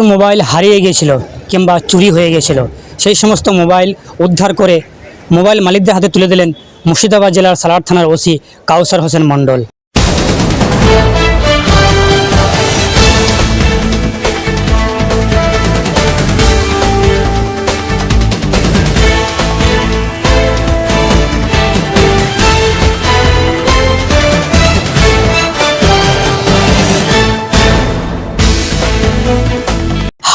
Mobile হারিয়ে গিয়েছিল কিংবা চুরি হয়ে গিয়েছিল, সেই সমস্ত মোবাইল উদ্ধার করে মোবাইল মালিকদের হাতে তুলে দিলেন মুর্শিদাবাদ জেলার সালার থানার ওসি কাউসার হোসেন মণ্ডল।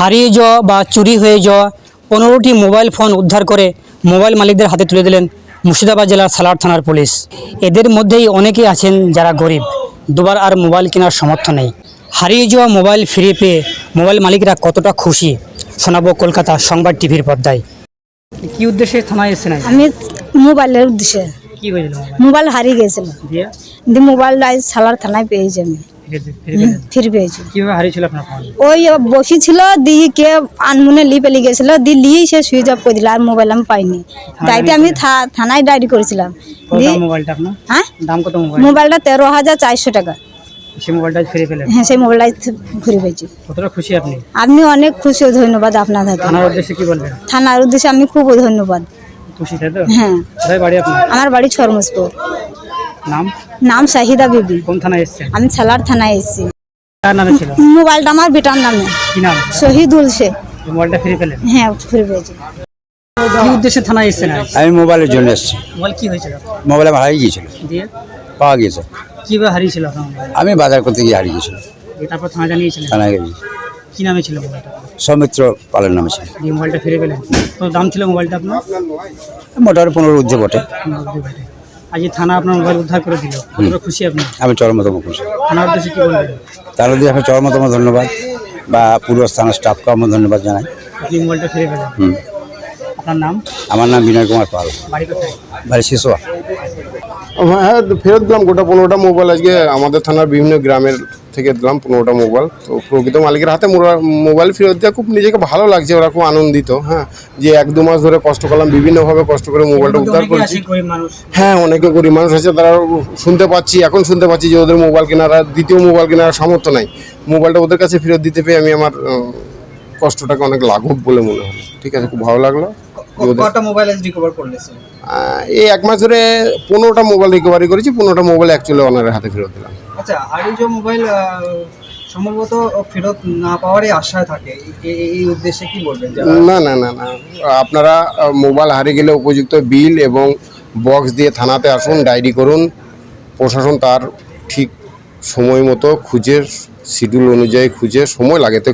হারিয়ে যাওয়া বা চুরি হয়ে যাওয়া 15টি মোবাইল ফোন উদ্ধার করে মোবাইল মালিকদের হাতে তুলে দিলেন মুর্শিদাবাদ জেলার সালার থানার পুলিশ। এদের মধ্যেই অনেকেই আছেন যারা গরিব, দুবার আর মোবাইল কেনার সামর্থ্য নেই। হারিয়ে যাওয়া মোবাইল ফিরে পেয়ে মোবাইল মালিকরা কতটা খুশি শোনাবো কলকাতা সংবাদ টিভির পর্দায়। কি উদ্দেশ্যে থানায় এসেছেন? আমি মোবাইলের উদ্দেশ্যে। কি হয়েছিল? মোবাইল হারিয়ে গেছিল, দিয়ে মোবাইলটা সালার থানায় পেয়েছি, আমি ফিরে পেয়েছি। কিভাবে হারিয়েছিল আপনার ফোন? ওই বসি ছিল, দিয়ে কে আনমনে লি পেলে গেছিল, দিয়ে লিয়ে সে সুইচ অফ করে দিল, আর মোবাইল আমি পাইনি। তাইতে আমি থানায় ডায়েরি করেছিলাম। মোবাইলটা আপনার? হ্যাঁ, দাম কত? মোবাইলটা 13,400 টাকা। সেই মোবাইলটা ফিরে পেলেন? হ্যাঁ, সেই মোবাইলটা ফিরে পেয়েছি। কতটা খুশি আপনি? আপনি অনেক খুশি, ধন্যবাদ আপনাদের। থানার উদ্দেশ্যে কি বলবেন? থানার উদ্দেশ্যে আমি খুব ধন্যবাদ। খুশি তাই তো? হ্যাঁ। কোথায় বাড়ি আপনার? আমার বাড়ি ছরমুজপুর। নাম? নাম শাহিদা বিবি। কোন থানায় এসেছেন? আমি সালার থানায় এসেছি। কার নামে ছিল মোবাইলটা? আমার বেটার নামে। কি নাম? শহীদুল শেখ। মোবাইলটা ফিরে পেলেন? হ্যাঁ, ফিরে পেয়েছি। কি উদ্দেশ্যে থানায় এসেছেন? আমি মোবাইলের জন্য এসেছি। মোবাইল কি হয়েছিল? মোবাইল আমার হারিয়ে গিয়েছিল, দিয়ে পাওয়া গিয়েছে। কিভাবে হারিয়েছিল আপনার মোবাইল? আমি বাজার করতে গিয়ে হারিয়ে গিয়েছিল, তারপর থানা জানিয়েছিলেন? থানায় গিয়ে। কি নামে ছিল মোবাইলটা? সৌমিত্র পালের নামে ছিল। দিয়ে মোবাইলটা ফিরে পেলেন? কত দাম ছিল মোবাইলটা আপনার? মোটামুটি 15 ঊর্ধ্বে বটে। আজ এই থানা আপনার মোবাইল উদ্ধার করে দিল, কতটা খুশি আপনি? আমি চরমতম খুশি। থানার উদ্দেশ্যে কি বলবেন? তার মধ্যে আমি চরমতম ধন্যবাদ বা পুরো থানার স্টাফকেও আমি ধন্যবাদ জানাই। আপনি মোবাইলটা ফিরে পেলেন। আপনার নাম? আমার নাম বিনয় কুমার পাল। বাড়ি কোথায়? বাড়ি শিশোয়া। হ্যাঁ, ফেরত দিলাম গোটা 15টা মোবাইল। আজকে আমাদের থানার বিভিন্ন গ্রামের থেকে দিলাম 15টা মোবাইল। তো প্রকৃত মালিকের হাতে মোবাইল ফেরত দেওয়া খুব নিজেকে ভালো লাগছে, ওরা খুব আনন্দিত। হ্যাঁ, যে 1-2 মাস ধরে কষ্ট করলাম, বিভিন্নভাবে কষ্ট করে মোবাইলটা উদ্ধার করেছি। হ্যাঁ, অনেকে গরিব মানুষ আছে, তারা এখন শুনতে পাচ্ছি যে ওদের মোবাইল কেনার আর দ্বিতীয় মোবাইল কেনার সামর্থ্য নাই। মোবাইলটা ওদের কাছে ফেরত দিতে পেয়ে আমি আমার কষ্টটাকে অনেক লাঘব বলে মনে হলো। ঠিক আছে, খুব ভালো লাগলো। এই 1 মাস ধরে 15টা মোবাইল রিকভারি করেছি। 15টা মোবাইল অ্যাকচুয়ালি ওনারের হাতে ফেরত দিলাম। আচ্ছা, হারিয়ে যাওয়া মোবাইল সম্ভবত ফেরত না পাওয়ারই আশায় থাকে, এই উদ্দেশ্যে কি বলবেন? না না না না, আপনারা মোবাইল হারিয়ে গেলে উপযুক্ত বিল এবং বক্স দিয়ে থানাতে আসুন, ডায়েরি করুন। প্রশাসন তার ঠিক সময় মতো খুঁজে, শিডিউল অনুযায়ী খুঁজে, সময় লাগে তো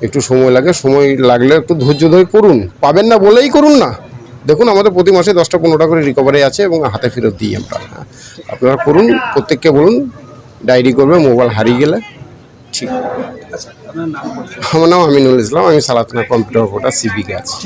একটু সময় লাগে। সময় লাগলে একটু ধৈর্য ধরে করুন, পাবেন না বলেই করুন না। দেখুন, আমাদের প্রতি মাসে 10টা-15টা করে রিকভারি আছে এবং হাতে ফেরত দিই আমরা। আপনারা করুন, প্রত্যেককে বলুন ডায়েরি করবে মোবাইল হারিয়ে গেলে। ঠিক, আমার নাম আমিনুল ইসলাম, আমি সালার থানা কম্পিউটার অপারেটর, সিভিকে আছি।